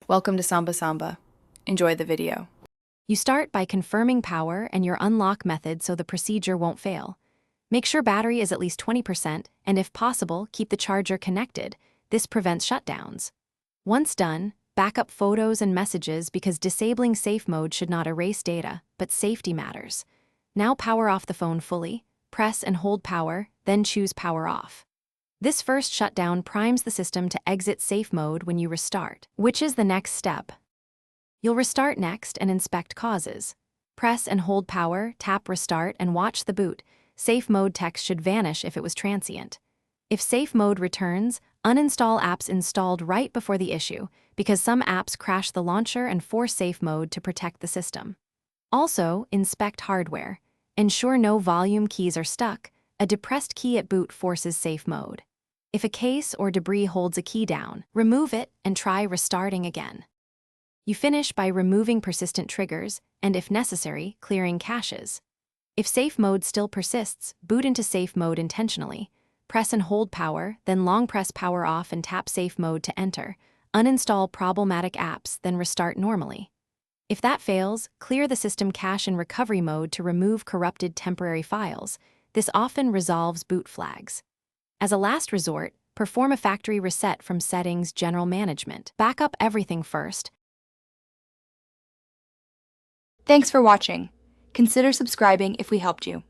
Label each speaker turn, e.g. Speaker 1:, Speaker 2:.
Speaker 1: Welcome to Samba Samba. Enjoy the video.
Speaker 2: You start by confirming power and your unlock method so the procedure won't fail. Make sure battery is at least 20%, and if possible, keep the charger connected. This prevents shutdowns. Once done, back up photos and messages because disabling safe mode should not erase data, but safety matters. Now power off the phone fully, press and hold power, then choose power off. This first shutdown primes the system to exit safe mode when you restart, which is the next step. You'll restart next and inspect causes. Press and hold power, tap restart, and watch the boot. Safe mode text should vanish if it was transient. If safe mode returns, uninstall apps installed right before the issue, because some apps crash the launcher and force safe mode to protect the system. Also, inspect hardware. Ensure no volume keys are stuck. A depressed key at boot forces safe mode. If a case or debris holds a key down, remove it and try restarting again. You finish by removing persistent triggers and, if necessary, clearing caches. If safe mode still persists, boot into safe mode intentionally. Press and hold power, then long press power off and tap safe mode to enter. Uninstall problematic apps, then restart normally. If that fails, clear the system cache in recovery mode to remove corrupted temporary files. This often resolves boot flags. As a last resort, perform a factory reset from Settings General Management. Back up everything first.
Speaker 3: Thanks for watching. Consider subscribing if we helped you.